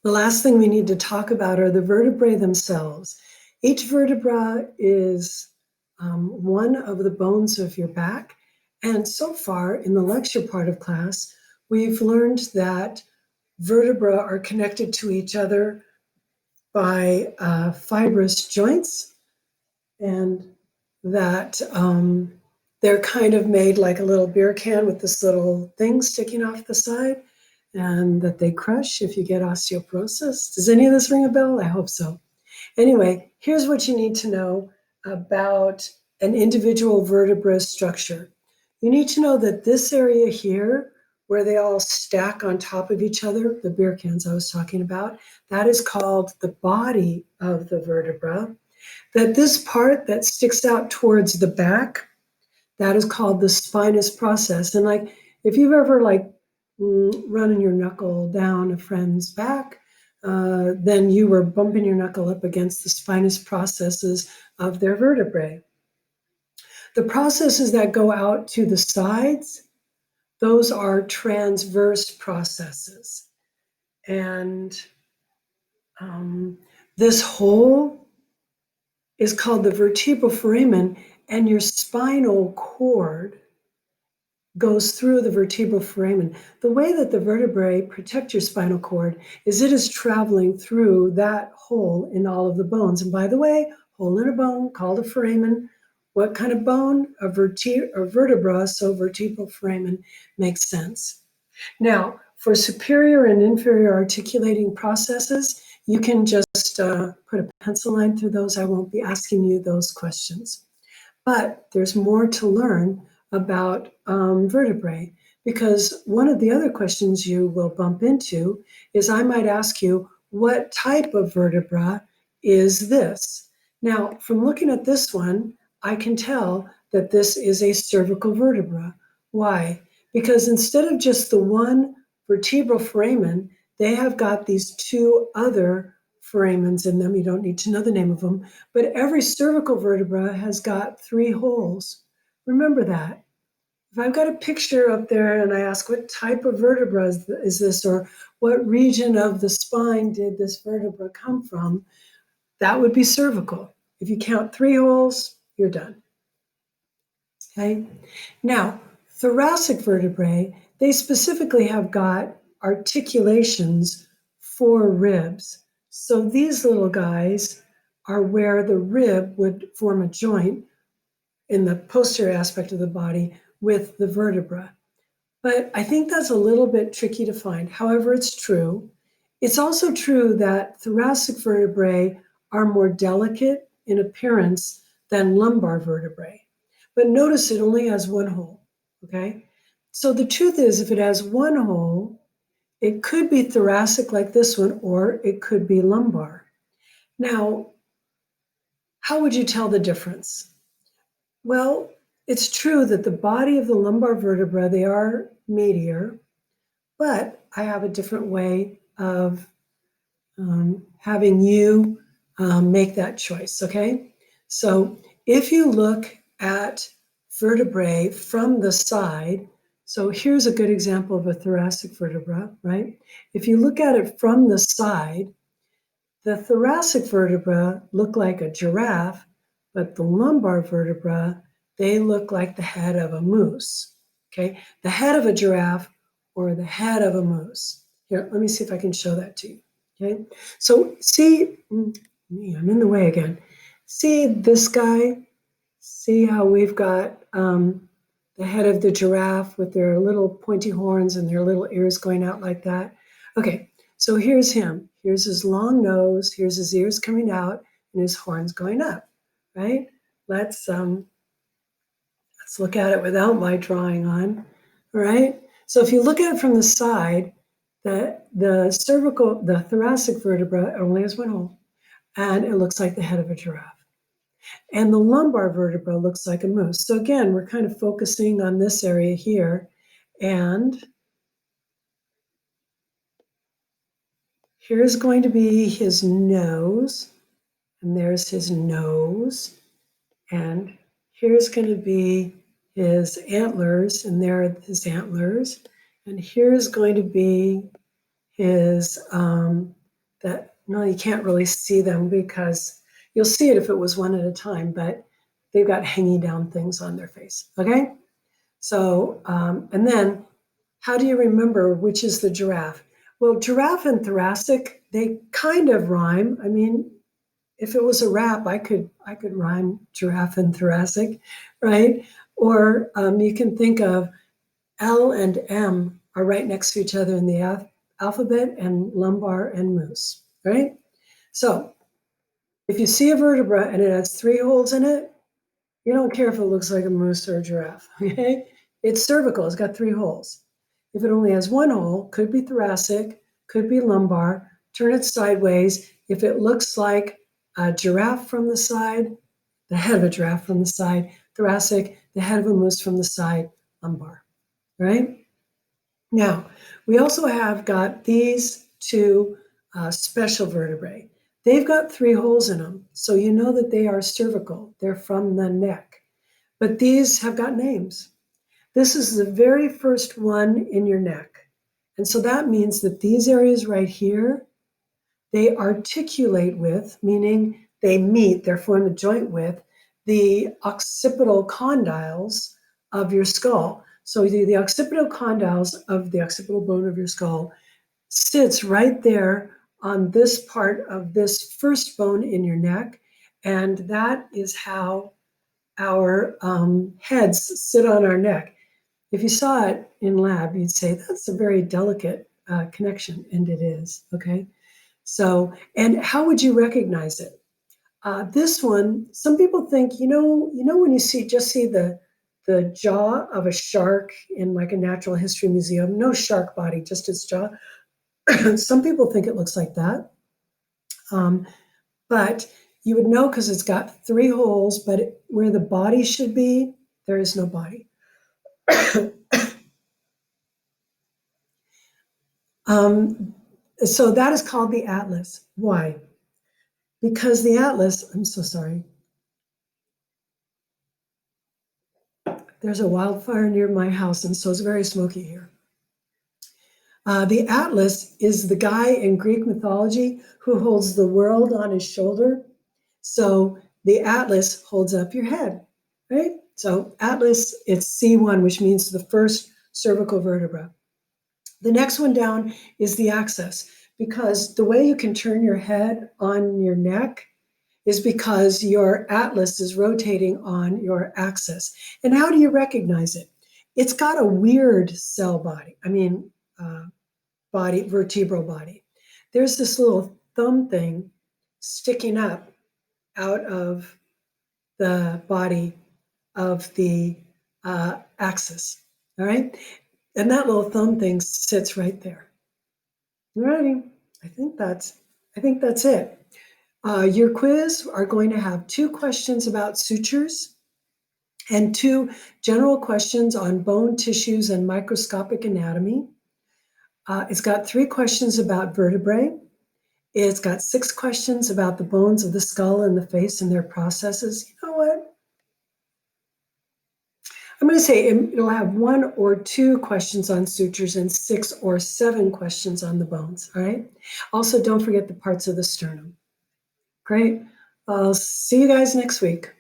The last thing we need to talk about are the vertebrae themselves. Each vertebra is one of the bones of your back. And so far in the lecture part of class, we've learned that vertebrae are connected to each other by fibrous joints, and that they're kind of made like a little beer can with this little thing sticking off the side, and that they crush if you get osteoporosis. Does any of this ring a bell? I hope so. Anyway, here's what you need to know about an individual vertebra structure. You need to know that this area here, where they all stack on top of each other, the beer cans I was talking about, that is called the body of the vertebra. That this part that sticks out towards the back, that is called the spinous process. And like, if you've ever running your knuckle down a friend's back, then you were bumping your knuckle up against the spinous processes of their vertebrae. The processes that go out to the sides, those are transverse processes. And this hole is called the vertebral foramen, and your spinal cord goes through the vertebral foramen. The way that the vertebrae protect your spinal cord is it is traveling through that hole in all of the bones. And by the way, hole in a bone called a foramen. What kind of bone? A vertebra, so vertebral foramen makes sense. Now, for superior and inferior articulating processes, you can just put a pencil line through those. I won't be asking you those questions. But there's more to learn about vertebrae, because one of the other questions you will bump into is I might ask you, what type of vertebra is this? Now, from looking at this one, I can tell that this is a cervical vertebra. Why? Because instead of just the one vertebral foramen, they have got these two other foramens in them. You don't need to know the name of them, but every cervical vertebra has got 3 holes. Remember that. If I've got a picture up there and I ask what type of vertebra is this, or what region of the spine did this vertebra come from, that would be cervical. If you count 3 holes, you're done. Okay. Now, thoracic vertebrae, they specifically have got articulations for ribs. So these little guys are where the rib would form a joint in the posterior aspect of the body with the vertebra. But I think that's a little bit tricky to find. However, it's true. It's also true that thoracic vertebrae are more delicate in appearance than lumbar vertebrae. But notice it only has 1 hole, okay? So the truth is, if it has 1 hole, it could be thoracic like this one, or it could be lumbar. Now, how would you tell the difference? Well, it's true that the body of the lumbar vertebra, they are meatier, but I have a different way of having you make that choice, okay? So if you look at vertebrae from the side, so here's a good example of a thoracic vertebra, right? If you look at it from the side, the thoracic vertebra look like a giraffe, but the lumbar vertebra, they look like the head of a moose, okay? The head of a giraffe or the head of a moose. Here, let me see if I can show that to you, okay? So see, I'm in the way again. See this guy? See how we've got the head of the giraffe with their little pointy horns and their little ears going out like that? Okay, so here's him. Here's his long nose. Here's his ears coming out and his horns going up, right? Let's look at it without my drawing on, all right? So if you look at it from the side, the thoracic vertebra only has 1 hole, and it looks like the head of a giraffe. And the lumbar vertebra looks like a moose. So again, we're kind of focusing on this area here. And here's going to be his nose. And there's his nose. And here's going to be his antlers. And there are his antlers. And here's going to be his that, no, you can't really see them because you'll see it if it was one at a time, but they've got hanging down things on their face, okay? So, and then how do you remember which is the giraffe? Well, giraffe and thoracic, they kind of rhyme. I mean, if it was a rap, I could rhyme giraffe and thoracic, right? Or you can think of L and M are right next to each other in the alphabet, and lumbar and moose, right? So if you see a vertebra and it has 3 holes in it, you don't care if it looks like a moose or a giraffe, okay? It's cervical, it's got 3 holes. If it only has 1 hole, could be thoracic, could be lumbar, turn it sideways. If it looks like a giraffe from the side, the head of a giraffe from the side, thoracic, the head of a moose from the side, lumbar, right? Now, we also have got these 2 special vertebrae. They've got 3 holes in them, so you know that they are cervical. They're from the neck. But these have got names. This is the very first one in your neck. And so that means that these areas right here, they articulate with, meaning they meet, they form a joint with, the occipital condyles of your skull. So the occipital condyles of the occipital bone of your skull sits right there on this part of this first bone in your neck. And that is how our heads sit on our neck. If you saw it in lab, you'd say that's a very delicate connection, and it is, okay? So, and how would you recognize it? This one, some people think, when you see the jaw of a shark in like a natural history museum, no shark body, just its jaw. Some people think it looks like that. But you would know because it's got 3 holes, but where the body should be, there is no body. So that is called the atlas. Why? Because the atlas, I'm so sorry. There's a wildfire near my house, and so it's very smoky here. The atlas is the guy in Greek mythology who holds the world on his shoulder. So the atlas holds up your head, right? So atlas, it's C1, which means the first cervical vertebra. The next one down is the axis, because the way you can turn your head on your neck is because your atlas is rotating on your axis. And how do you recognize it? It's got a weird cell body. Vertebral body. There's this little thumb thing sticking up out of the body of the axis, all right? And that little thumb thing sits right there. All righty, I think that's it. Your quiz are going to have 2 questions about sutures and 2 general questions on bone tissues and microscopic anatomy. It's got 3 questions about vertebrae. It's got 6 questions about the bones of the skull and the face and their processes. You know what? I'm going to say it'll have 1 or 2 questions on sutures and 6 or 7 questions on the bones, all right? Also, don't forget the parts of the sternum. Great. I'll see you guys next week.